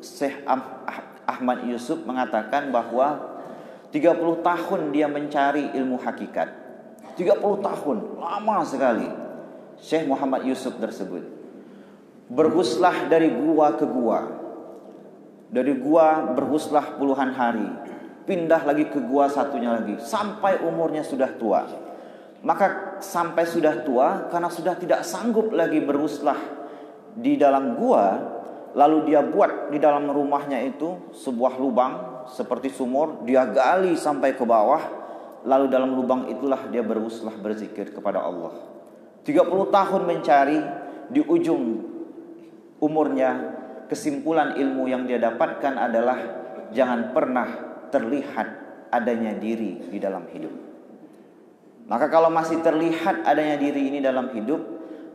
Syekh Ahmad Yusuf mengatakan bahwa 30 tahun dia mencari ilmu hakikat. 30 tahun, lama sekali. Syekh Muhammad Yusuf tersebut berhuslah dari gua ke gua. Dari gua berhuslah puluhan hari, pindah lagi ke gua satunya lagi, sampai umurnya sudah tua. Maka sampai sudah tua, karena sudah tidak sanggup lagi berhuslah di dalam gua, lalu dia buat di dalam rumahnya itu sebuah lubang seperti sumur, dia gali sampai ke bawah, lalu dalam lubang itulah dia berhuslah berzikir kepada Allah. 30 tahun mencari, di ujung umurnya kesimpulan ilmu yang dia dapatkan adalah jangan pernah terlihat adanya diri di dalam hidup. Maka kalau masih terlihat adanya diri ini dalam hidup,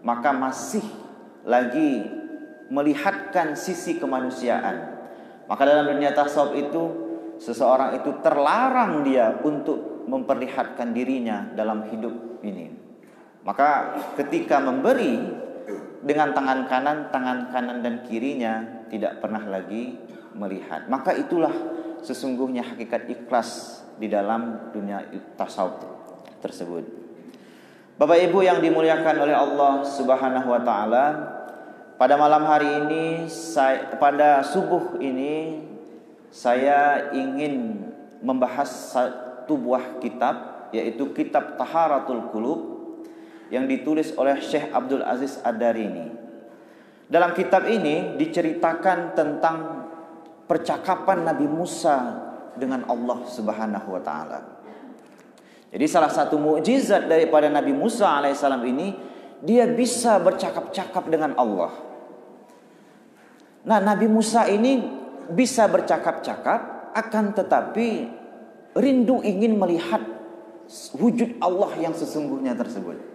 maka masih lagi melihatkan sisi kemanusiaan. Maka dalam dunia tasawuf itu, seseorang itu terlarang dia untuk memperlihatkan dirinya dalam hidup ini. Maka ketika memberi dengan tangan kanan dan kirinya tidak pernah lagi melihat. Maka itulah sesungguhnya hakikat ikhlas di dalam dunia tasawuf tersebut. Bapak Ibu yang dimuliakan oleh Allah Subhanahu wa taala, pada malam hari ini, pada subuh ini, saya ingin membahas satu buah kitab, yaitu kitab Taharatul Qulub yang ditulis oleh Syekh Abdul Aziz Ad-Darini. Dalam kitab ini diceritakan tentang percakapan Nabi Musa dengan Allah Subhanahu wa taala. Jadi salah satu mukjizat daripada Nabi Musa alaihissalam ini, dia bisa bercakap-cakap dengan Allah. Nah, Nabi Musa ini bisa bercakap-cakap, akan tetapi rindu ingin melihat wujud Allah yang sesungguhnya tersebut.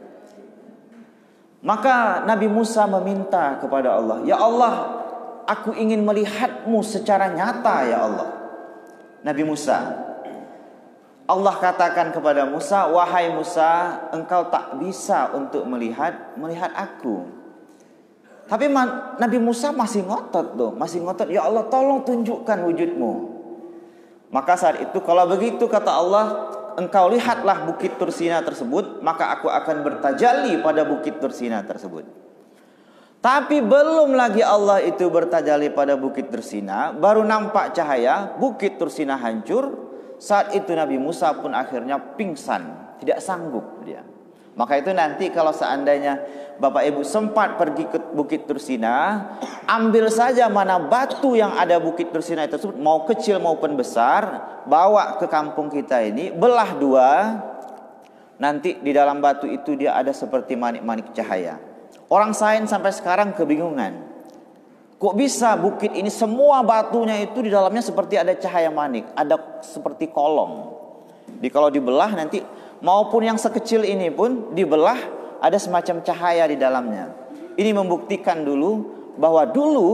Maka Nabi Musa meminta kepada Allah, "Ya Allah, aku ingin melihatmu secara nyata ya Allah." Nabi Musa, Allah katakan kepada Musa, "Wahai Musa, engkau tak bisa untuk melihat aku." Tapi Nabi Musa masih ngotot tuh, "Ya Allah, tolong tunjukkan wujudmu." Maka saat itu, kalau begitu kata Allah, engkau lihatlah bukit Tursina tersebut, maka aku akan bertajalli pada bukit Tursina tersebut. Tapi belum lagi Allah itu bertajalli pada bukit Tursina, baru nampak cahaya, bukit Tursina hancur. Saat itu Nabi Musa pun akhirnya pingsan, tidak sanggup dia. Maka itu nanti kalau seandainya Bapak Ibu sempat pergi ke Bukit Tursina, ambil saja mana batu yang ada Bukit Tursina tersebut, mau kecil maupun besar, bawa ke kampung kita ini, belah dua. Nanti di dalam batu itu dia ada seperti manik-manik cahaya. Orang sains sampai sekarang kebingungan. Kok bisa bukit ini semua batunya itu di dalamnya seperti ada cahaya manik, ada seperti kolong. Kalau dibelah nanti, maupun yang sekecil ini pun dibelah, ada semacam cahaya di dalamnya. Ini membuktikan dulu bahwa dulu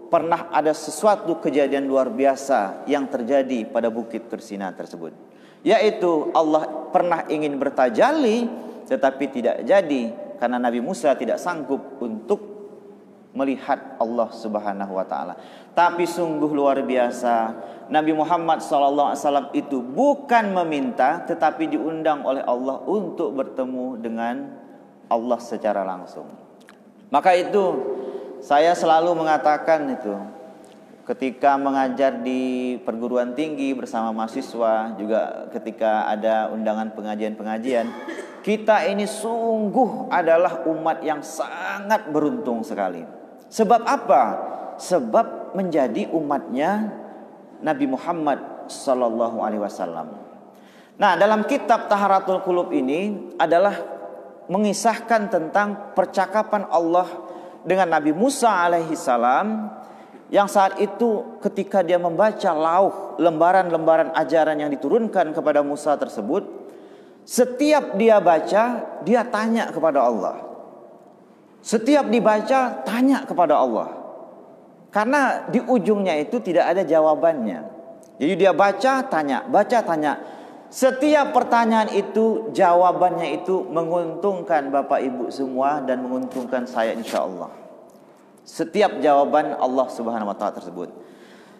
pernah ada sesuatu kejadian luar biasa yang terjadi pada Bukit Tursina tersebut. Yaitu Allah pernah ingin bertajalli, tetapi tidak jadi karena Nabi Musa tidak sanggup untuk melihat Allah Subhanahu wa taala. Tapi sungguh luar biasa, Nabi Muhammad SAW itu bukan meminta, tetapi diundang oleh Allah untuk bertemu dengan Allah secara langsung. Maka itu saya selalu mengatakan itu ketika mengajar di perguruan tinggi bersama mahasiswa, juga ketika ada undangan pengajian-pengajian, kita ini sungguh adalah umat yang sangat beruntung sekali. Sebab apa? Sebab menjadi umatnya Nabi Muhammad sallallahu alaihi wasallam. Nah, dalam kitab Taharatul Qulub ini adalah mengisahkan tentang percakapan Allah dengan Nabi Musa alaihi salam, yang saat itu ketika dia membaca lauh, lembaran-lembaran ajaran yang diturunkan kepada Musa tersebut, setiap dia baca, dia tanya kepada Allah. Setiap dibaca, tanya kepada Allah. Karena di ujungnya itu tidak ada jawabannya. Jadi dia baca, tanya, baca, tanya. Setiap pertanyaan itu, jawabannya itu menguntungkan Bapak Ibu semua dan menguntungkan saya insya Allah. setiap jawaban Allah Subhanahu wa taala tersebut.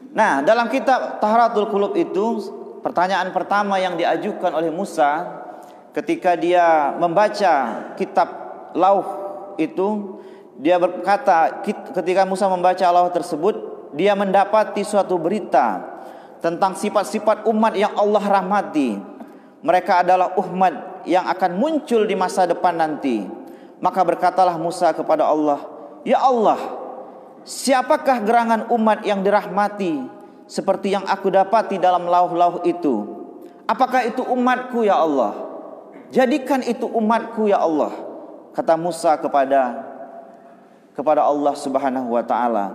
Nah, dalam kitab Taharatul Qulub itu, pertanyaan pertama yang diajukan oleh Musa ketika dia membaca kitab Lauh itu, dia berkata, ketika Musa membaca Lauh tersebut, dia mendapati suatu berita tentang sifat-sifat umat yang Allah rahmati. Mereka adalah umat yang akan muncul di masa depan nanti. Maka berkatalah Musa kepada Allah, "Ya Allah, siapakah gerangan umat yang dirahmati seperti yang aku dapati dalam lauh-lauh itu? Apakah itu umatku ya Allah? Jadikan itu umatku ya Allah." Kata Musa kepada Allah Subhanahu wa taala.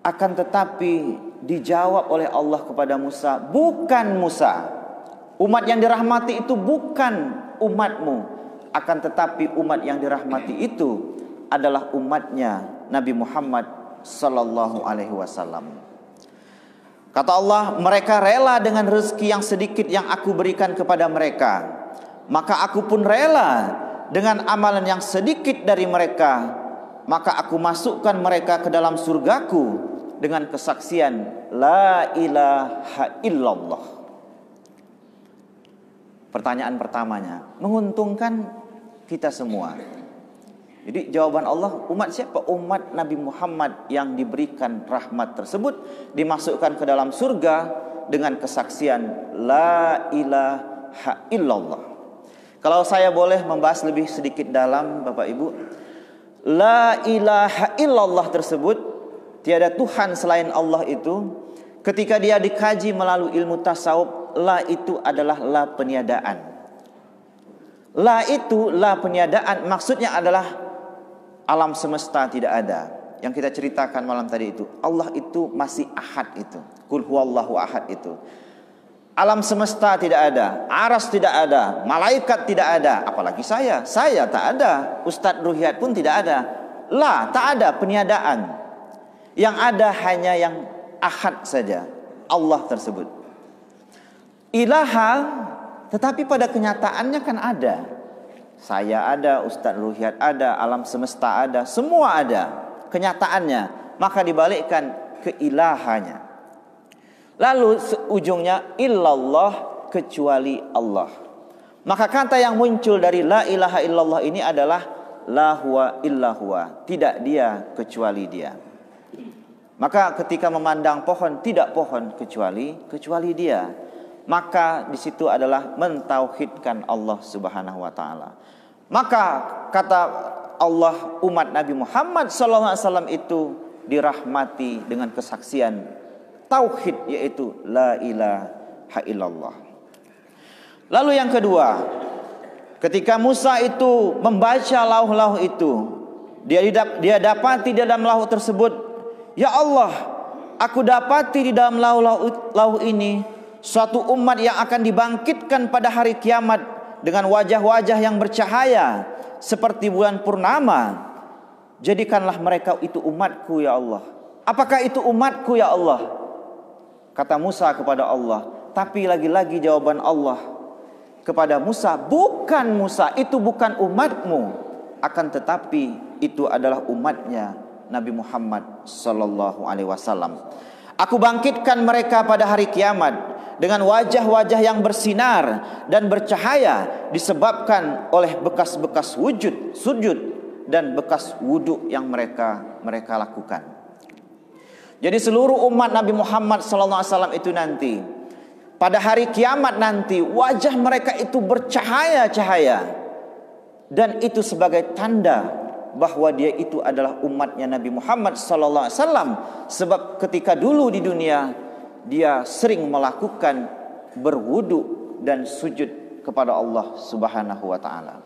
Akan tetapi dijawab oleh Allah kepada Musa, "Bukan Musa. Umat yang dirahmati itu bukan umatmu. Akan tetapi umat yang dirahmati itu adalah umatnya Nabi Muhammad sallallahu alaihi wasallam." Kata Allah, "Mereka rela dengan rezeki yang sedikit yang aku berikan kepada mereka. Maka aku pun rela dengan amalan yang sedikit dari mereka. Maka aku masukkan mereka ke dalam surgaku dengan kesaksian la ilaha illallah." Pertanyaan pertamanya, menguntungkan kita semua. Jadi jawaban Allah, umat siapa? Umat Nabi Muhammad yang diberikan rahmat tersebut dimasukkan ke dalam surga dengan kesaksian la ilaha illallah. Kalau saya boleh membahas lebih sedikit dalam, Bapak Ibu, la ilaha illallah tersebut, tiada Tuhan selain Allah itu, ketika dia dikaji melalui ilmu tasawuf, la itu adalah la peniadaan. La itu, la peniadaan, maksudnya adalah alam semesta tidak ada. Yang kita ceritakan malam tadi itu, Allah itu masih ahad itu. Qul huwallahu ahad itu. Alam semesta tidak ada, aras tidak ada, malaikat tidak ada, apalagi saya tak ada, Ustadz Ruhiyat pun tidak ada. La, tak ada peniadaan. Yang ada hanya yang ahad saja, Allah tersebut. Ilaha, tetapi pada kenyataannya kan ada. Saya ada, Ustadz Ruhiyat ada, alam semesta ada, semua ada kenyataannya. Maka dibalikkan ke ilahanya. Lalu ujungnya illallah, kecuali Allah. Maka kata yang muncul dari la ilaha illallah ini adalah la huwa illa huwa, tidak dia kecuali dia. Maka ketika memandang pohon, tidak pohon kecuali dia. Maka di situ adalah mentauhidkan Allah Subhanahu wa taala. Maka kata Allah, umat Nabi Muhammad sallallahu alaihi wasallam itu dirahmati dengan kesaksian tauhid, yaitu la ilaha illallah. Lalu yang kedua, ketika Musa itu membaca lauh-lauh itu, dia dapati di dalam lauh tersebut, ya Allah, aku dapati di dalam lauh ini suatu umat yang akan dibangkitkan pada hari kiamat dengan wajah-wajah yang bercahaya seperti bulan purnama. Jadikanlah mereka itu umatku ya Allah. Apakah itu umatku ya Allah? Kata Musa kepada Allah. Tapi lagi-lagi jawaban Allah kepada Musa, bukan Musa, itu bukan umatmu. Akan tetapi itu adalah umatnya Nabi Muhammad sallallahu alaihi wasallam. Aku bangkitkan mereka pada hari kiamat dengan wajah-wajah yang bersinar dan bercahaya disebabkan oleh bekas-bekas sujud dan bekas wudhu yang mereka lakukan. Jadi seluruh umat Nabi Muhammad SAW itu nanti pada hari kiamat nanti wajah mereka itu bercahaya-cahaya, dan itu sebagai tanda bahwa dia itu adalah umatnya Nabi Muhammad SAW. Sebab ketika dulu di dunia dia sering melakukan berwudu dan sujud kepada Allah Subhanahu wa taala.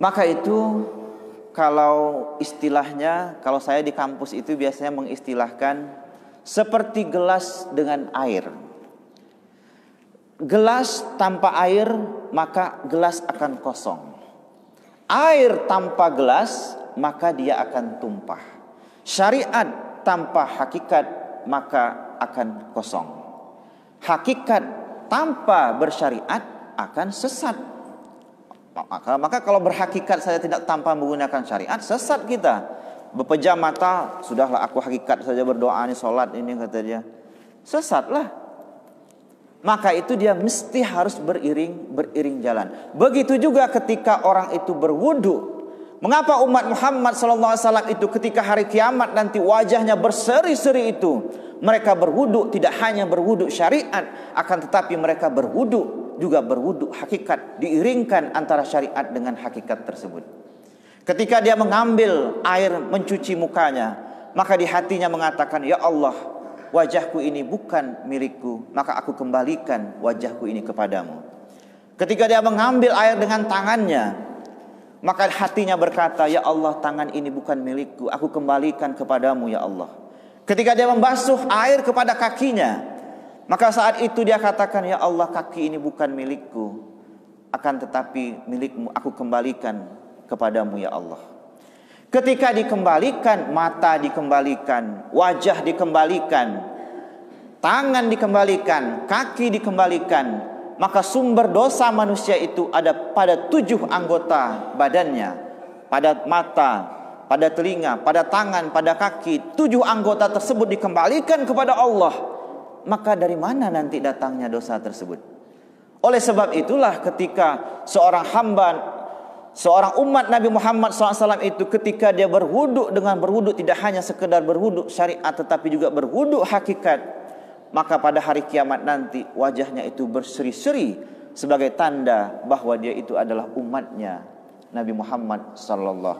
Maka itu kalau istilahnya, kalau saya di kampus itu biasanya mengistilahkan seperti gelas dengan air. Gelas tanpa air maka gelas akan kosong. Air tanpa gelas maka dia akan tumpah. Syariat tanpa hakikat maka akan kosong. Hakikat tanpa bersyariat akan sesat. Maka kalau berhakikat saya tidak tanpa menggunakan syariat, sesat kita. Berpejam mata, sudahlah aku hakikat saja berdoa ini, sholat ini, kata dia. Sesatlah. Maka itu dia mesti harus beriring jalan. Begitu juga ketika orang itu berwudu. Mengapa umat Muhammad SAW itu ketika hari kiamat nanti wajahnya berseri-seri itu? Mereka berwudu, tidak hanya berwudu syariat, akan tetapi mereka berwudu juga berwudu hakikat, diiringkan antara syariat dengan hakikat tersebut. Ketika dia mengambil air mencuci mukanya, maka di hatinya mengatakan, ya Allah, wajahku ini bukan milikku, maka aku kembalikan wajahku ini kepadamu. Ketika dia mengambil air dengan tangannya, maka hatinya berkata, ya Allah, tangan ini bukan milikku, aku kembalikan kepadamu ya Allah. Ketika dia membasuh air kepada kakinya, maka saat itu dia katakan, ya Allah, kaki ini bukan milikku, akan tetapi milikmu, aku kembalikan kepadamu ya Allah. Ketika dikembalikan, mata dikembalikan, wajah dikembalikan, tangan dikembalikan, kaki dikembalikan, maka sumber dosa manusia itu ada pada 7 anggota badannya. Pada mata, pada telinga, pada tangan, pada kaki. 7 anggota tersebut dikembalikan kepada Allah. Maka dari mana nanti datangnya dosa tersebut? Oleh sebab itulah ketika seorang hamba, seorang umat Nabi Muhammad SAW itu ketika dia berwudu, dengan berwudu tidak hanya sekedar berwudu syariat, tetapi juga berwudu hakikat, maka pada hari kiamat nanti wajahnya itu berseri-seri sebagai tanda bahwa dia itu adalah umatnya Nabi Muhammad SAW.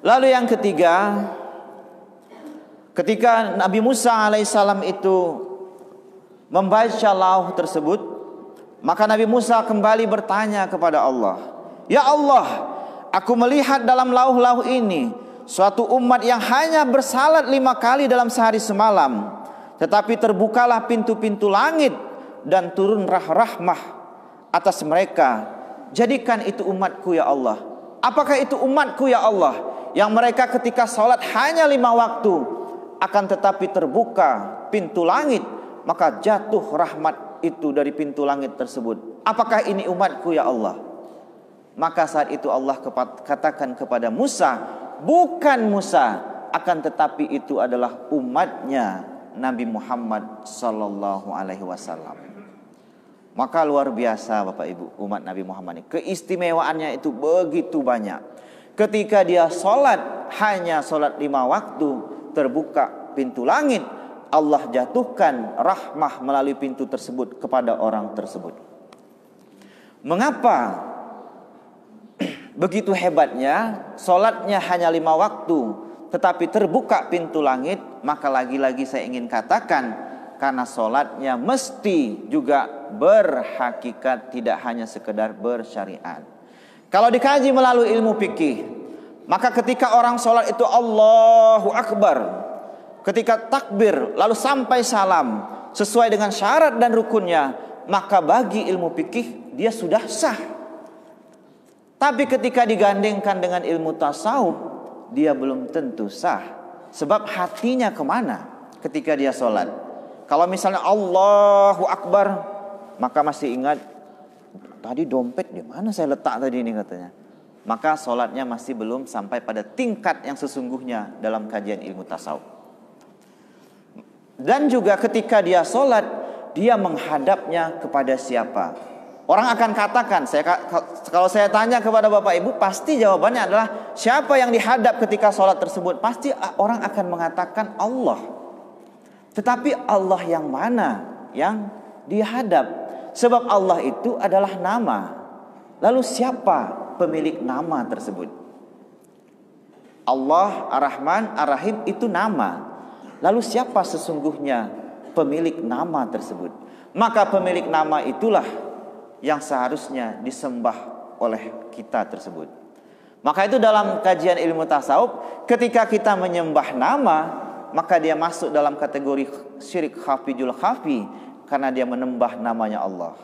Lalu yang ketiga, ketika Nabi Musa alaihissalam itu membaca lauh tersebut, maka Nabi Musa kembali bertanya kepada Allah, ya Allah, aku melihat dalam lauh-lauh ini suatu umat yang hanya bersalat 5 kali dalam sehari semalam, tetapi terbukalah pintu-pintu langit dan turun rahmah atas mereka. Jadikan itu umatku ya Allah. Apakah itu umatku ya Allah, yang mereka ketika salat hanya 5 waktu, akan tetapi terbuka pintu langit, maka jatuh rahmat itu dari pintu langit tersebut. Apakah ini umatku ya Allah? Maka saat itu Allah katakan kepada Musa, bukan Musa, akan tetapi itu adalah umatnya Nabi Muhammad sallallahu alaihi wasallam. Maka luar biasa Bapak Ibu, umat Nabi Muhammad ini keistimewaannya itu begitu banyak. Ketika dia sholat, hanya sholat 5 waktu, terbuka pintu langit, Allah jatuhkan rahmah melalui pintu tersebut kepada orang tersebut. Mengapa begitu hebatnya? Sholatnya hanya 5 waktu, tetapi terbuka pintu langit. Maka lagi-lagi saya ingin katakan, karena sholatnya mesti juga berhakikat, tidak hanya sekedar bersyariat. Kalau dikaji melalui ilmu fikih, maka ketika orang sholat itu Allahu Akbar, ketika takbir lalu sampai salam sesuai dengan syarat dan rukunnya, maka bagi ilmu fikih dia sudah sah. Tapi ketika digandengkan dengan ilmu tasawuf, dia belum tentu sah. Sebab hatinya kemana ketika dia sholat? Kalau misalnya Allahu Akbar, maka masih ingat, tadi dompet di mana saya letak tadi ini katanya. Maka sholatnya masih belum sampai pada tingkat yang sesungguhnya dalam kajian ilmu tasawuf. Dan juga ketika dia sholat, dia menghadapnya kepada siapa? Orang akan katakan, kalau saya tanya kepada Bapak Ibu, pasti jawabannya adalah siapa yang dihadap ketika sholat tersebut? Pasti orang akan mengatakan Allah. Tetapi Allah yang mana yang dihadap? Sebab Allah itu adalah nama. Lalu siapa pemilik nama tersebut? Allah Ar-Rahman Ar-Rahim itu nama. Lalu siapa sesungguhnya pemilik nama tersebut? Maka pemilik nama itulah yang seharusnya disembah oleh kita tersebut. Maka itu dalam kajian ilmu tasawuf, ketika kita menyembah nama, maka dia masuk dalam kategori syirik khafijul khafi, karena dia menembah namanya Allah.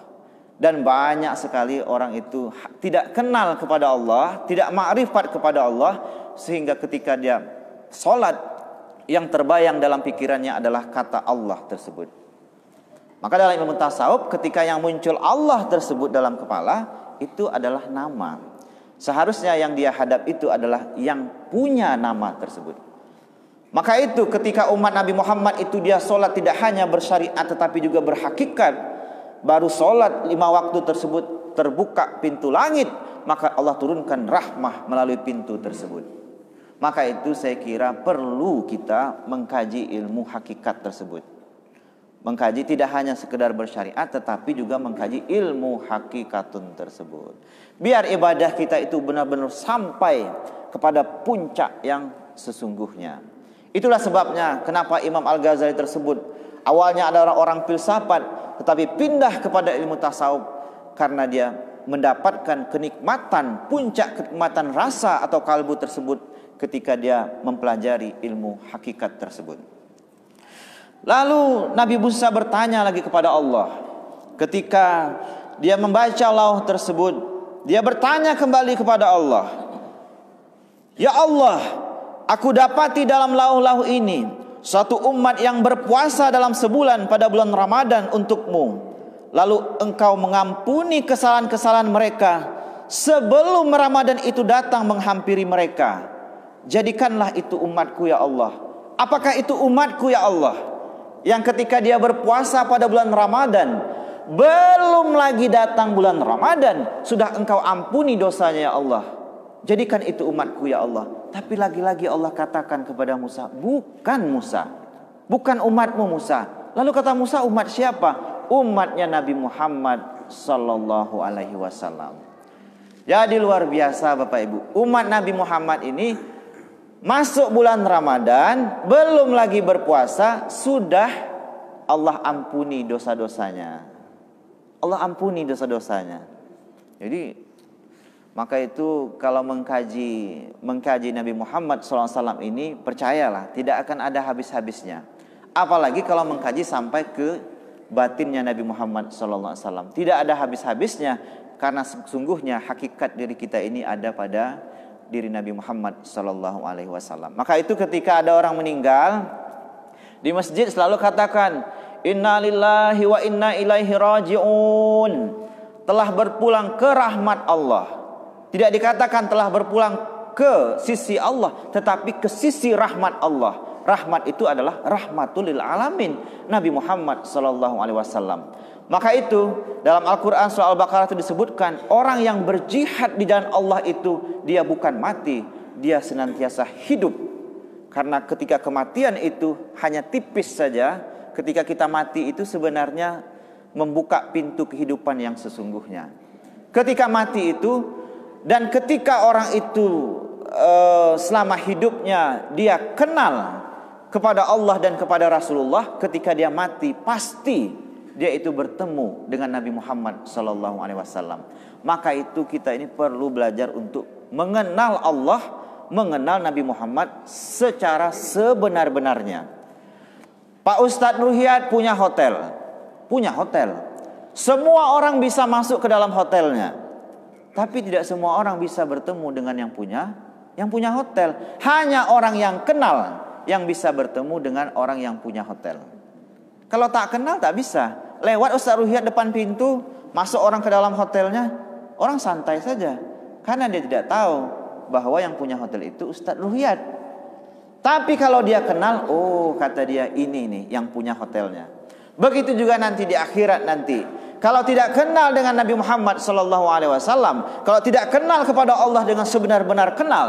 Dan banyak sekali orang itu tidak kenal kepada Allah, tidak ma'rifat kepada Allah, sehingga ketika dia sholat, yang terbayang dalam pikirannya adalah kata Allah tersebut. Maka dalam ilmu tasawuf, ketika yang muncul Allah tersebut dalam kepala, itu adalah nama. Seharusnya yang dia hadap itu adalah yang punya nama tersebut. Maka itu ketika umat Nabi Muhammad itu dia sholat tidak hanya bersyariat tetapi juga berhakikat. Baru sholat 5 waktu tersebut terbuka pintu langit, maka Allah turunkan rahmah melalui pintu tersebut. Maka itu saya kira perlu kita mengkaji ilmu hakikat tersebut. Mengkaji tidak hanya sekedar bersyariat tetapi juga mengkaji ilmu hakikatun tersebut. Biar ibadah kita itu benar-benar sampai kepada puncak yang sesungguhnya. Itulah sebabnya kenapa Imam Al-Ghazali tersebut awalnya adalah orang filsafat tetapi pindah kepada ilmu tasawuf karena dia mendapatkan kenikmatan, puncak kenikmatan rasa atau kalbu tersebut ketika dia mempelajari ilmu hakikat tersebut. Lalu Nabi Musa bertanya lagi kepada Allah. Ketika dia membaca lauh tersebut, dia bertanya kembali kepada Allah. Ya Allah, aku dapati dalam lauh-lauh ini suatu umat yang berpuasa dalam sebulan pada bulan Ramadan untukmu. Lalu engkau mengampuni kesalahan-kesalahan mereka sebelum Ramadan itu datang menghampiri mereka. Jadikanlah itu umatku ya Allah. Apakah itu umatku ya Allah? Yang ketika dia berpuasa pada bulan Ramadan, belum lagi datang bulan Ramadan, sudah engkau ampuni dosanya ya Allah. Jadikan itu umatku ya Allah. Tapi lagi-lagi Allah katakan kepada Musa, bukan Musa, bukan umatmu Musa. Lalu kata Musa, umat siapa? Umatnya Nabi Muhammad sallallahu alaihi wasallam. Jadi luar biasa Bapak Ibu. Umat Nabi Muhammad ini masuk bulan Ramadan, belum lagi berpuasa, sudah Allah ampuni dosa-dosanya. Allah ampuni dosa-dosanya. Jadi maka itu kalau mengkaji Nabi Muhammad SAW ini, percayalah tidak akan ada habis-habisnya. Apalagi kalau mengkaji sampai ke batinnya Nabi Muhammad SAW, tidak ada habis-habisnya. Karena sesungguhnya hakikat diri kita ini ada pada diri Nabi Muhammad sallallahu alaihi wasallam. Maka itu ketika ada orang meninggal di masjid selalu katakan inna lillahi wa inna ilaihi raji'un. Telah berpulang ke rahmat Allah. Tidak dikatakan telah berpulang ke sisi Allah, tetapi ke sisi rahmat Allah. Rahmat itu adalah rahmatul lil alamin, Nabi Muhammad sallallahu alaihi wasallam. Maka itu dalam Al-Quran surah Al-Baqarah itu disebutkan orang yang berjihad di jalan Allah itu dia bukan mati, dia senantiasa hidup. Karena ketika kematian itu hanya tipis saja, ketika kita mati itu sebenarnya membuka pintu kehidupan yang sesungguhnya. Ketika mati itu dan ketika orang itu selama hidupnya dia kenal kepada Allah dan kepada Rasulullah, ketika dia mati pasti dia itu bertemu dengan Nabi Muhammad sallallahu alaihi wasallam. Maka itu kita ini perlu belajar untuk mengenal Allah, mengenal Nabi Muhammad secara sebenar-benarnya. Pak Ustadz Ruhiyat punya hotel. Semua orang bisa masuk ke dalam hotelnya. Tapi tidak semua orang bisa bertemu dengan yang punya hotel. Hanya orang yang kenal yang bisa bertemu dengan orang yang punya hotel. Kalau tak kenal tak bisa. Lewat Ustaz Ruhiyat depan pintu, masuk orang ke dalam hotelnya, orang santai saja. Karena dia tidak tahu bahwa yang punya hotel itu Ustaz Ruhiyat. Tapi kalau dia kenal, oh kata dia ini nih yang punya hotelnya. Begitu juga nanti di akhirat nanti. Kalau tidak kenal dengan Nabi Muhammad SAW, kalau tidak kenal kepada Allah dengan sebenar-benar kenal,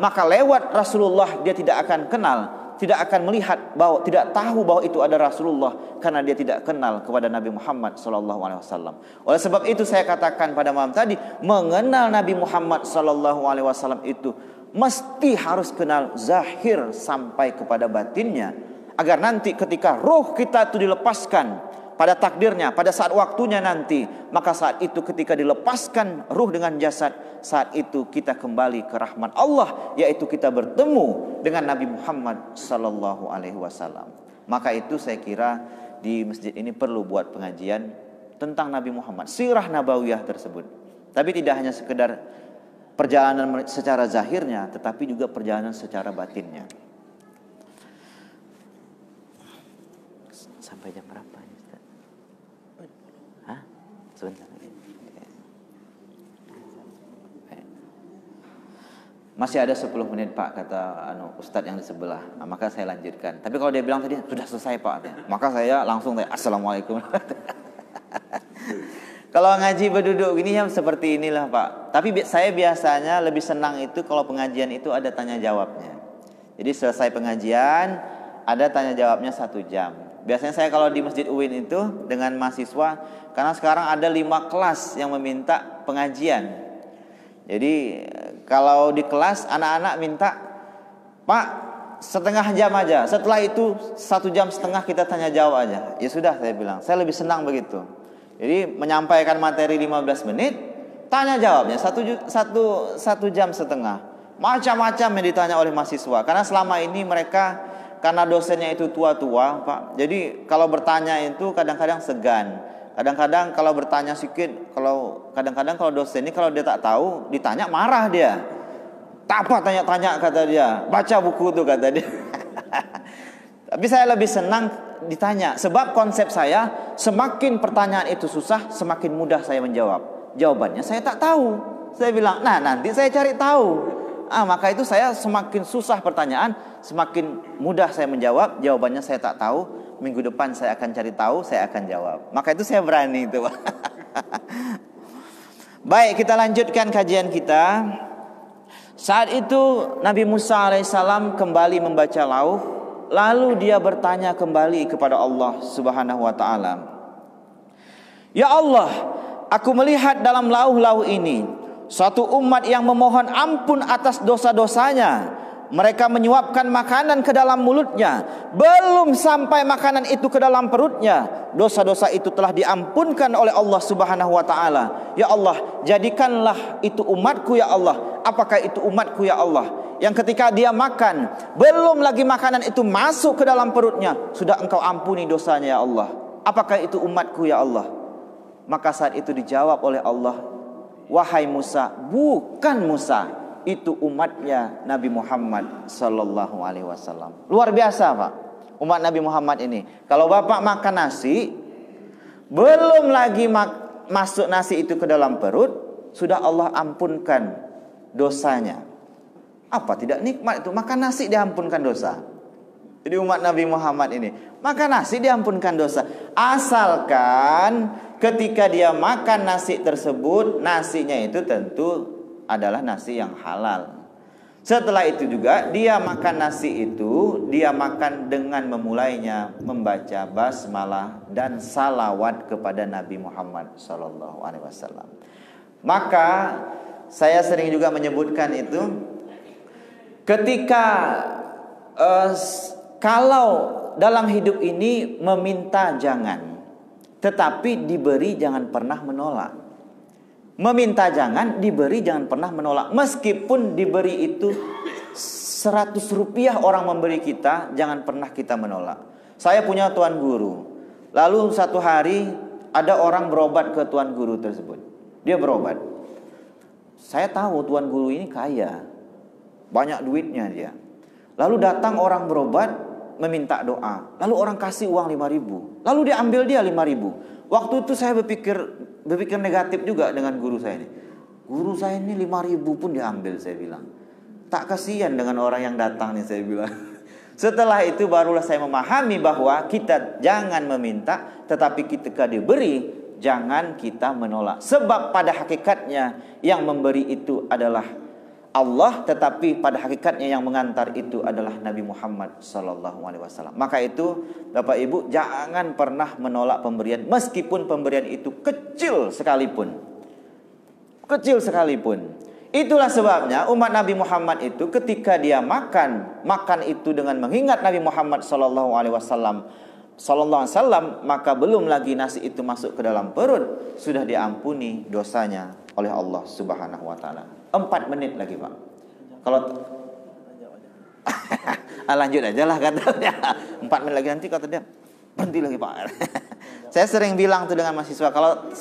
maka lewat Rasulullah dia tidak akan kenal. Tidak akan melihat bahwa tidak tahu bahwa itu ada Rasulullah karena dia tidak kenal kepada Nabi Muhammad SAW. Oleh sebab itu saya katakan pada malam tadi, mengenal Nabi Muhammad SAW itu mesti harus kenal zahir sampai kepada batinnya, agar nanti ketika ruh kita itu dilepaskan pada takdirnya, pada saat waktunya nanti, maka saat itu ketika dilepaskan ruh dengan jasad, saat itu kita kembali ke rahmat Allah, yaitu kita bertemu dengan Nabi Muhammad sallallahu alaihi wasallam. Maka itu saya kira di masjid ini perlu buat pengajian tentang Nabi Muhammad, sirah nabawiyah tersebut. Tapi tidak hanya sekedar perjalanan secara zahirnya, tetapi juga perjalanan secara batinnya. Sampai jam berapa? Sebentar. Masih ada 10 menit Pak, kata Ustadz yang di sebelah. Nah, maka saya lanjutkan. Tapi kalau dia bilang tadi sudah selesai Pak, maka saya langsung tanya Assalamualaikum. Kalau ngaji berduduk gini ya seperti inilah Pak. Tapi saya biasanya lebih senang itu kalau pengajian itu ada tanya jawabnya. Jadi selesai pengajian ada tanya jawabnya 1 jam. Biasanya saya kalau di Masjid UIN itu dengan mahasiswa, karena sekarang ada 5 kelas yang meminta pengajian. Jadi kalau di kelas anak-anak minta, Pak, setengah jam aja. Setelah itu 1,5 jam kita tanya jawab aja. Ya sudah, saya bilang, saya lebih senang begitu. Jadi menyampaikan materi 15 menit, tanya jawabnya 1,5 jam. Macam-macam yang ditanya oleh mahasiswa. Karena selama ini mereka, karena dosennya itu tua-tua Pak, jadi kalau bertanya itu kadang-kadang segan. Kadang-kadang kalau bertanya sedikit, kadang-kadang kalau dosen ini kalau dia tak tahu, ditanya marah dia. Tak apa tanya-tanya kata dia. Baca buku tuh kata dia. Tapi saya lebih senang ditanya. Sebab konsep saya, semakin pertanyaan itu susah, semakin mudah saya menjawab. Jawabannya saya tak tahu. Saya bilang, nah nanti saya cari tahu. Maka itu saya semakin susah pertanyaan, semakin mudah saya menjawab. Jawabannya saya tak tahu. Minggu depan saya akan cari tahu, saya akan jawab. Maka itu saya berani itu. Baik, kita lanjutkan kajian kita. Saat itu Nabi Musa alaihissalam kembali membaca lauh, lalu dia bertanya kembali kepada Allah Subhanahu wa taala. Ya Allah, aku melihat dalam lauh-lauh ini suatu umat yang memohon ampun atas dosa-dosanya. Mereka menyuapkan makanan ke dalam mulutnya, belum sampai makanan itu ke dalam perutnya, dosa-dosa itu telah diampunkan oleh Allah Subhanahu wa taala. Ya Allah, jadikanlah itu umatku ya Allah. Apakah itu umatku ya Allah, yang ketika dia makan, belum lagi makanan itu masuk ke dalam perutnya, sudah Engkau ampuni dosanya ya Allah. Apakah itu umatku ya Allah? Maka saat itu dijawab oleh Allah, wahai Musa, bukan Musa, itu umatnya Nabi Muhammad sallallahu alaihi wasallam. Luar biasa Pak, umat Nabi Muhammad ini. Kalau Bapak makan nasi, belum lagi masuk nasi itu ke dalam perut, sudah Allah ampunkan dosanya. Apa tidak nikmat itu? Makan nasi diampunkan dosa. Jadi umat Nabi Muhammad ini, makan nasi diampunkan dosa. Asalkan ketika dia makan nasi tersebut, nasinya itu tentu adalah nasi yang halal. Setelah itu juga dia makan nasi itu, dia makan dengan memulainya membaca basmalah dan salawat kepada Nabi Muhammad sallallahu alaihi wasallam. Maka saya sering juga menyebutkan itu, ketika kalau dalam hidup ini meminta jangan, tetapi diberi jangan pernah menolak. Meminta jangan, diberi jangan pernah menolak. Meskipun diberi itu 100 rupiah orang memberi kita, jangan pernah kita menolak. Saya punya tuan guru. Lalu satu hari ada orang berobat ke tuan guru tersebut. Dia berobat. Saya tahu tuan guru ini kaya, banyak duitnya dia. Lalu datang orang berobat meminta doa. Lalu orang kasih uang 5.000. Lalu dia ambil dia 5.000. Waktu itu saya berpikir negatif juga dengan guru saya ini. Guru saya ini 5.000 pun diambil, saya bilang. Tak kasihan dengan orang yang datang nih, saya bilang. Setelah itu barulah saya memahami bahwa kita jangan meminta, tetapi ketika diberi jangan kita menolak. Sebab pada hakikatnya yang memberi itu adalah Allah, tetapi pada hakikatnya yang mengantar itu adalah Nabi Muhammad sallallahu alaihi wasallam. Maka itu Bapak Ibu jangan pernah menolak pemberian, meskipun pemberian itu kecil sekalipun. Kecil sekalipun. Itulah sebabnya umat Nabi Muhammad itu ketika dia makan itu dengan mengingat Nabi Muhammad sallallahu alaihi wasallam, maka belum lagi nasi itu masuk ke dalam perut, sudah diampuni dosanya oleh Allah Subhanahu wa taala. 4 menit lagi Pak. Kalau lanjut aja lah kata dia. 4 menit lagi nanti kata dia berhenti lagi Pak. Saya sering bilang tuh dengan mahasiswa, kalau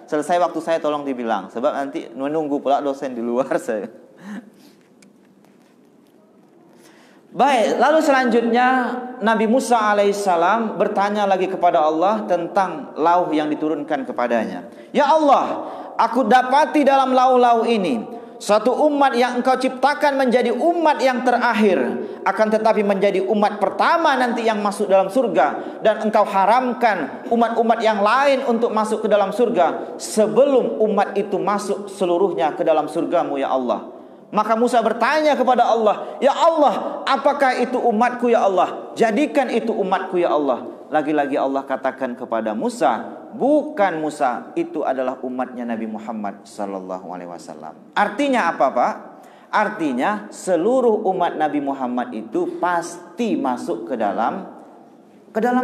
selesai waktu saya tolong dibilang, sebab nanti menunggu pula dosen di luar saya. Baik, lalu selanjutnya Nabi Musa alaihissalam bertanya lagi kepada Allah tentang lauh yang diturunkan kepadanya. Ya Allah, aku dapati dalam lauh-lauh ini suatu umat yang engkau ciptakan menjadi umat yang terakhir, akan tetapi menjadi umat pertama nanti yang masuk dalam surga. Dan engkau haramkan umat-umat yang lain untuk masuk ke dalam surga sebelum umat itu masuk seluruhnya ke dalam surgamu ya Allah. Maka Musa bertanya kepada Allah, ya Allah, apakah itu umatku ya Allah? Jadikan itu umatku ya Allah. Lagi-lagi Allah katakan kepada Musa, bukan Musa, itu adalah umatnya Nabi Muhammad SAW. Artinya apa Pak? Artinya seluruh umat Nabi Muhammad itu pasti masuk ke dalam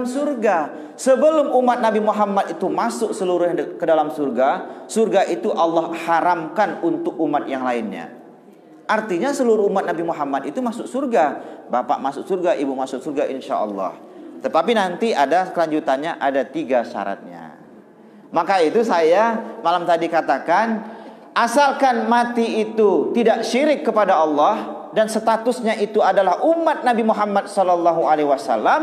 surga. Sebelum umat Nabi Muhammad itu masuk seluruhnya ke dalam surga, surga itu Allah haramkan untuk umat yang lainnya. Artinya seluruh umat Nabi Muhammad itu masuk surga. Bapak masuk surga, ibu masuk surga insya Allah. Tetapi nanti ada kelanjutannya, ada 3 syaratnya. Maka itu saya malam tadi katakan, asalkan mati itu tidak syirik kepada Allah dan statusnya itu adalah umat Nabi Muhammad SAW,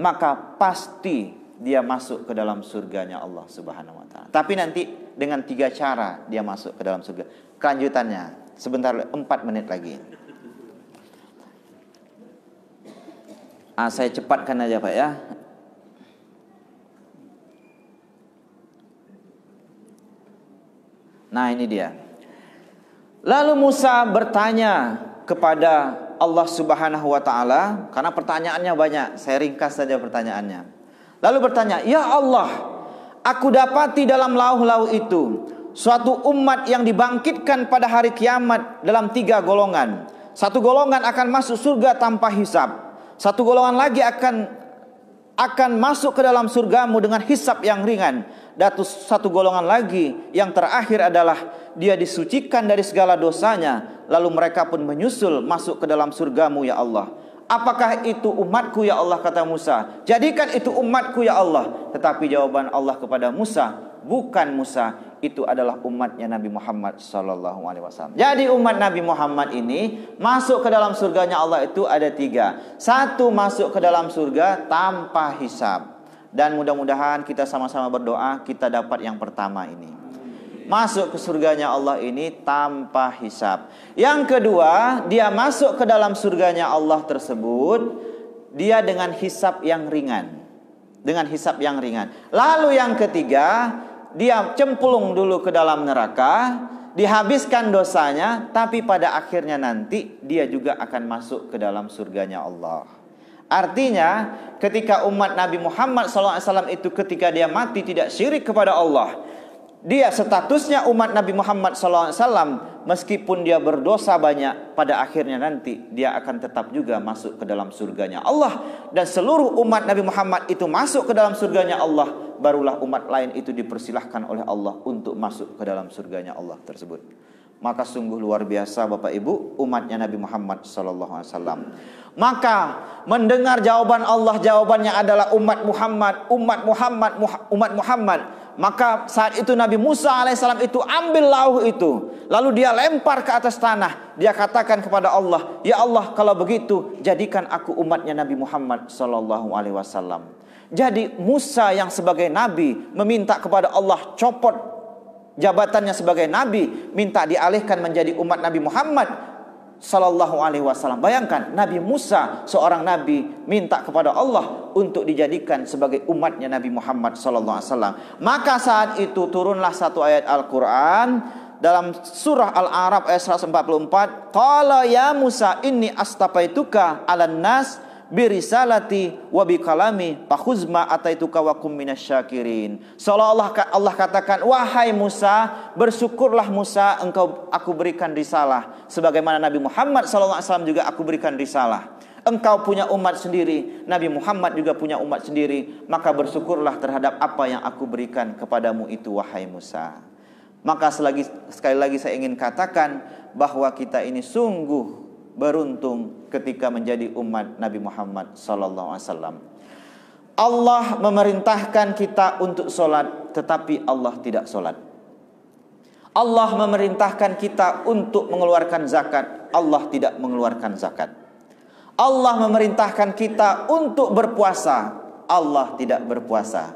maka pasti dia masuk ke dalam surganya Allah Subhanahu wa taala. Tapi nanti dengan 3 cara dia masuk ke dalam surga. Kelanjutannya sebentar, 4 menit lagi. Saya cepatkan aja Pak ya. Nah ini dia. Lalu Musa bertanya kepada Allah Subhanahu wa taala, karena pertanyaannya banyak, saya ringkas saja pertanyaannya. Lalu bertanya, ya Allah, aku dapati dalam lauh-lauh itu suatu umat yang dibangkitkan pada hari kiamat dalam 3 golongan. Satu golongan akan masuk surga tanpa hisab. Satu golongan lagi akan masuk ke dalam surgamu dengan hisab yang ringan. Dan satu golongan lagi yang terakhir adalah dia disucikan dari segala dosanya, lalu mereka pun menyusul masuk ke dalam surgamu ya Allah. Apakah itu umatku ya Allah, kata Musa. Jadikan itu umatku ya Allah. Tetapi jawaban Allah kepada Musa, bukan Musa, itu adalah umatnya Nabi Muhammad SAW. Jadi umat Nabi Muhammad ini masuk ke dalam surganya Allah itu ada 3. Satu, masuk ke dalam surga tanpa hisab. Dan mudah-mudahan kita sama-sama berdoa kita dapat yang pertama ini, masuk ke surganya Allah ini tanpa hisab. Yang kedua, dia masuk ke dalam surganya Allah tersebut dia dengan hisab yang ringan. Dengan hisab yang ringan. Lalu yang ketiga, dia cemplung dulu ke dalam neraka, dihabiskan dosanya, tapi pada akhirnya nanti dia juga akan masuk ke dalam surganya Allah. Artinya ketika umat Nabi Muhammad SAW itu ketika dia mati tidak syirik kepada Allah, dia statusnya umat Nabi Muhammad SAW, meskipun dia berdosa banyak, pada akhirnya nanti dia akan tetap juga masuk ke dalam surganya Allah. Dan seluruh umat Nabi Muhammad itu masuk ke dalam surganya Allah, barulah umat lain itu dipersilahkan oleh Allah untuk masuk ke dalam surganya Allah tersebut. Maka sungguh luar biasa Bapak Ibu umatnya Nabi Muhammad SAW. Maka mendengar jawaban Allah, jawabannya adalah umat Muhammad. Maka saat itu Nabi Musa alaihissalam itu ambil lauh itu, lalu dia lempar ke atas tanah. Dia katakan kepada Allah, ya Allah, kalau begitu jadikan aku umatnya Nabi Muhammad SAW. Jadi Musa yang sebagai nabi meminta kepada Allah copot jabatannya sebagai nabi, minta dialihkan menjadi umat Nabi Muhammad SAW. Bayangkan Nabi Musa seorang nabi minta kepada Allah untuk dijadikan sebagai umatnya Nabi Muhammad SAW. Maka saat itu turunlah satu ayat Al-Quran dalam surah Al-A'raf ayat 144. Qala ya Musa inni astafaituka 'alan nas birisalati wa bikalami fakhuzma ataituka wa kum minasyakirin. Seolah-olah Allah katakan, wahai Musa, bersyukurlah Musa, aku berikan risalah sebagaimana Nabi Muhammad SAW juga aku berikan risalah. Engkau punya umat sendiri, Nabi Muhammad juga punya umat sendiri, maka bersyukurlah terhadap apa yang aku berikan kepadamu itu wahai Musa. Maka sekali lagi saya ingin katakan bahwa kita ini sungguh beruntung ketika menjadi umat Nabi Muhammad SAW. Allah memerintahkan kita untuk sholat, tetapi Allah tidak sholat. Allah memerintahkan kita untuk mengeluarkan zakat, Allah tidak mengeluarkan zakat. Allah memerintahkan kita untuk berpuasa, Allah tidak berpuasa.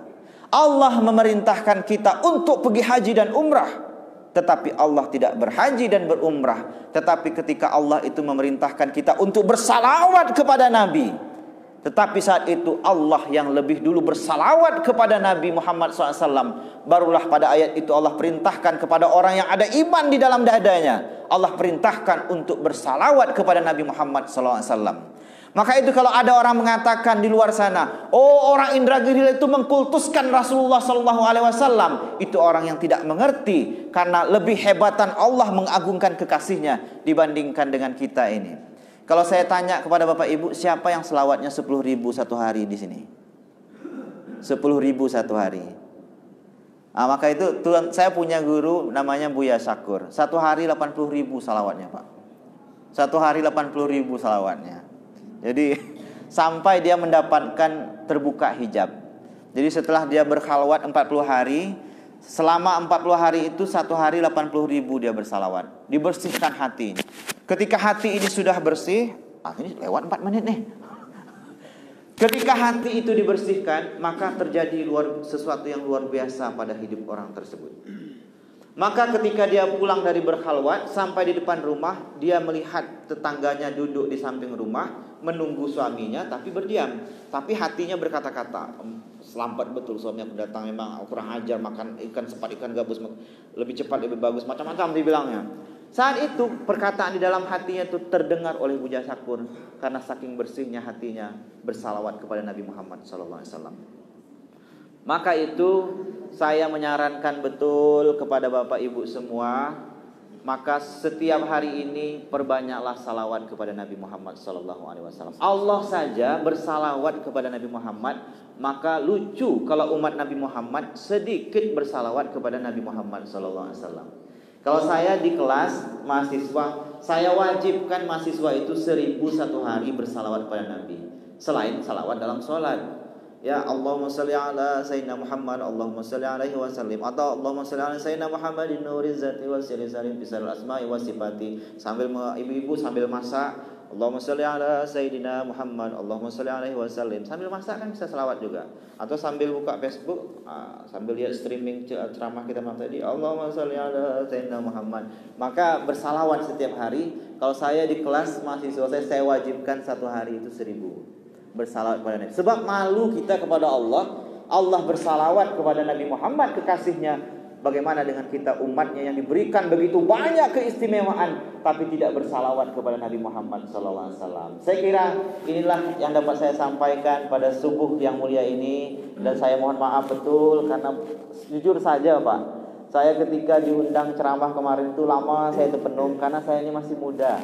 Allah memerintahkan kita untuk pergi haji dan umrah, tetapi Allah tidak berhaji dan berumrah. Tetapi ketika Allah itu memerintahkan kita untuk bersalawat kepada Nabi, tetapi saat itu Allah yang lebih dulu bersalawat kepada Nabi Muhammad SAW. Barulah pada ayat itu Allah perintahkan kepada orang yang ada iman di dalam dadanya, Allah perintahkan untuk bersalawat kepada Nabi Muhammad SAW. Maka itu kalau ada orang mengatakan di luar sana, oh orang Indragiri itu mengkultuskan Rasulullah SAW, itu orang yang tidak mengerti, karena lebih hebatan Allah mengagungkan kekasihnya dibandingkan dengan kita ini. Kalau saya tanya kepada Bapak Ibu, siapa yang selawatnya 10.000 satu hari di sini? 10.000 satu hari. Nah, maka itu Tuhan, saya punya guru namanya Buya Syakur. Satu hari 80.000 salawatnya, Pak. Satu hari 80.000 salawatnya. Jadi sampai dia mendapatkan terbuka hijab. Jadi setelah dia berkhalwat 40 hari, selama 40 hari itu satu hari 80.000 dia bersalawat. Dibersihkan hatinya. Ketika hati ini sudah bersih, ini lewat 4 menit nih. Ketika hati itu dibersihkan, maka terjadi sesuatu yang luar biasa pada hidup orang tersebut. Maka ketika dia pulang dari berkhalwat, sampai di depan rumah, dia melihat tetangganya duduk di samping rumah, menunggu suaminya, tapi berdiam. Tapi hatinya berkata-kata, selambat betul suami aku datang, memang kurang ajar, makan ikan sepat, ikan gabus, lebih cepat, lebih bagus, macam-macam dibilangnya. Saat itu perkataan di dalam hatinya itu terdengar oleh Buya Syakur, karena saking bersihnya hatinya bersalawat kepada Nabi Muhammad SAW. Maka itu saya menyarankan betul kepada Bapak Ibu semua, maka setiap hari ini perbanyaklah salawat kepada Nabi Muhammad SAW. Allah saja bersalawat kepada Nabi Muhammad, maka lucu kalau umat Nabi Muhammad sedikit bersalawat kepada Nabi Muhammad SAW. Kalau saya di kelas mahasiswa, saya wajibkan mahasiswa itu 1.000 satu hari bersalawat kepada Nabi, selain salawat dalam sholat. Ya Allahumma salli ala Sayyidina Muhammad, Allahumma salli alaihi wasallim, atau Allahumma salli ala Sayyidina Muhammadin nuriz zati wa sirri salim bisal asma'i wa sifati. Sambil ibu-ibu sambil masak, Allahumma salli ala Sayyidina Muhammad, Allahumma salli alaihi wasallim. Sambil masak kan bisa selawat juga. Atau sambil buka Facebook, sambil lihat streaming ceramah kita malam tadi, Allahumma salli ala Sayyidina Muhammad. Maka bersalawat setiap hari. Kalau saya di kelas mahasiswa saya wajibkan satu hari itu 1.000 bersalawat kepada Nabi. Sebab malu kita kepada Allah. Allah bersalawat kepada Nabi Muhammad kekasihnya. Bagaimana dengan kita umatnya yang diberikan begitu banyak keistimewaan, tapi tidak bersalawat kepada Nabi Muhammad SAW. Saya kira inilah yang dapat saya sampaikan pada subuh yang mulia ini. Dan saya mohon maaf betul, karena jujur saja Pak, saya ketika diundang ceramah kemarin itu lama saya terpenung, karena saya ini masih muda.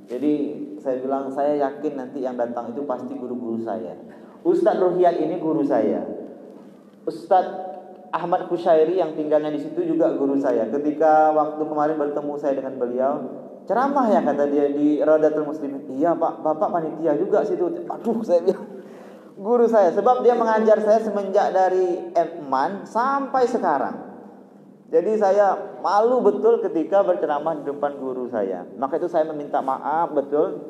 Jadi saya bilang, saya yakin nanti yang datang itu pasti guru-guru saya. Ustadz Ruhiyat ini guru saya. Ustadz Ahmad Kushairi yang tinggalnya di situ juga guru saya. Ketika waktu kemarin bertemu saya dengan beliau, ceramah ya kata dia di Radatul Muslimin. Iya Pak, Bapak panitia juga situ. Aduh, saya bilang guru saya. Sebab dia mengajar saya semenjak dari Eman sampai sekarang. Jadi saya malu betul ketika berceramah di depan guru saya. Maka itu saya meminta maaf betul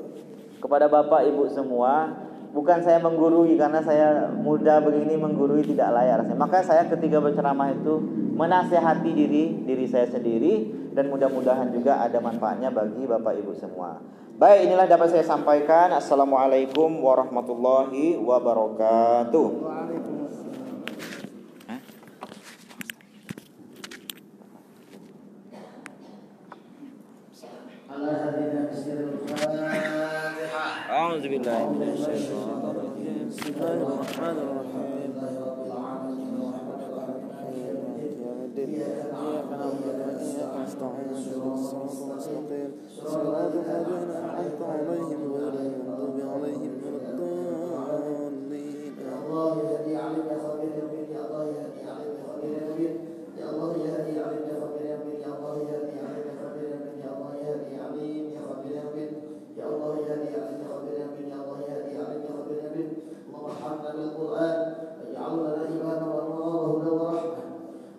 kepada Bapak Ibu semua. Bukan saya menggurui, karena saya muda begini menggurui tidak layak rasanya. Maka saya ketika berceramah itu menasehati diri saya sendiri, dan mudah-mudahan juga ada manfaatnya bagi Bapak Ibu semua. Baik, inilah dapat saya sampaikan. Assalamualaikum warahmatullahi wabarakatuh. أعوذ بالله من الشيطان الرجيم بسم الله الرحمن الرحيم إياك نعبد وإياك نستعين اهدنا الصراط المستقيم صراط الذين أنعمت عليهم غير المغضوب عليهم ولا الضالين يا الله يهدي عليك خبير يمين يا الله يهدي عليك خبير يمين يا الله يهدي عليك خبير يمين يا الله يهدي عليك خبير يمين يا الله يهدي عليك خبير يمين يا الله يهدي عليك خبير يمين يا الله يهدي عليك خبير يمين اللهم ارحمنا بالقرآن واجعلنا لنا إيمانا ونورا وهدى ورحمة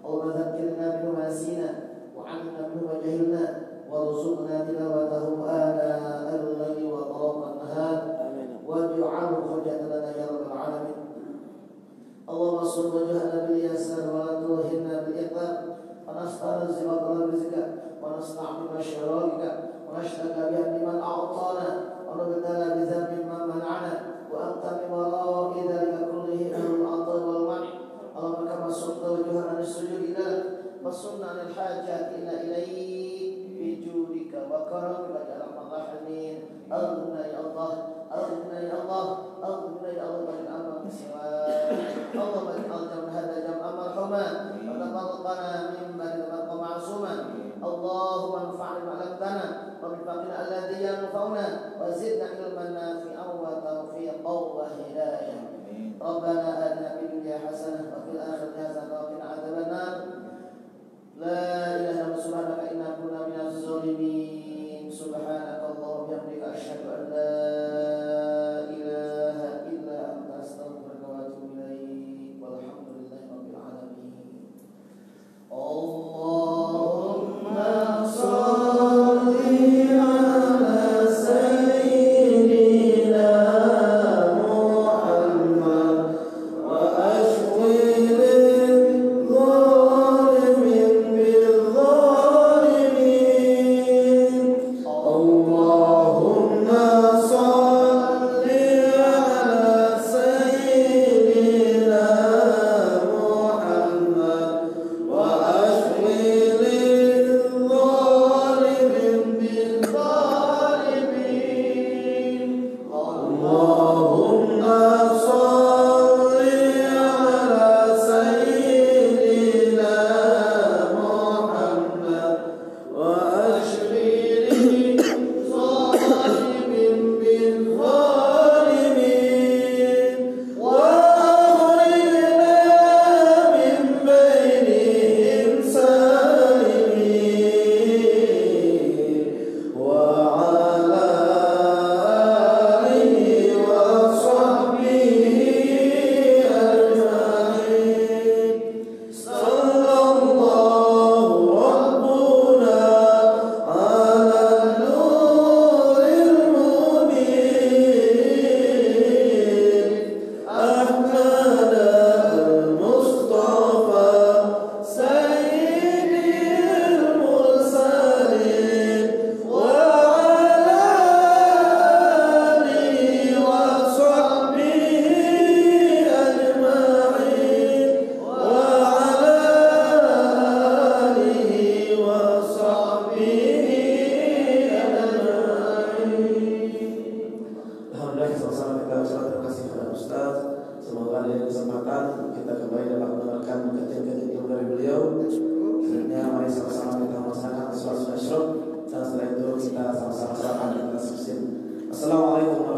اللهم ذكرنا منه ما نسينا وعلمنا منه ما جهلنا وارزقنا تلاوته آناء الليل وأطراف النهار أغننا يا الله أغننا يا الله أغننا يا الله بارك أمرك سواك اللهم اجعل جمع هذا جمعا مرحوما وتفرقنا من بعد تفرقا معصوما اللهم انفعنا بما علمتنا وبفقنا الذي ينفعنا وزدنا علما نافعا وتوفيقا وهداية ربنا آتنا في الدنيا حسنة وفي الآخرة حسنة وقنا عذاب النار لا إله إلا أنت سبحانك إنا كنا من الظالمين سبحانك اللهم وبحمدك أشهد أن لا إله إلا أنت أستغفرك وأتوب إليك والحمد لله رب العالمين اللهم صل على سيدنا محمد وأشغل الظالمين بالظالمين اللهم صل على سيدنا محمد وأشغل الظالمين بالظالمين اللهم صل على سيدنا محمد وأشغل الظالمين بالظالمين وأخرجنا من بينهم سالمين وعلى آله وصحبه أجمعين صلى الله ربنا على النور المبين أحمد المصطفى سيد المرسلين وعلى آله وصحبه أجمعين وعلى آله وصحبه أجمعين. Alhamdulillah sama-sama kita ucapkan terima kasih kepada Ustaz. Semoga ada kesempatan kita kembali dapat mendengarkan kajian-kajian ilmu dari beliau. Selanjutnya mari sama-sama kita melaksanakan sholat sunnah syuruk dan setelah itu kita sama-sama salam dan kita subsidi. Assalamualaikum warahmatullahi wabarakatuh.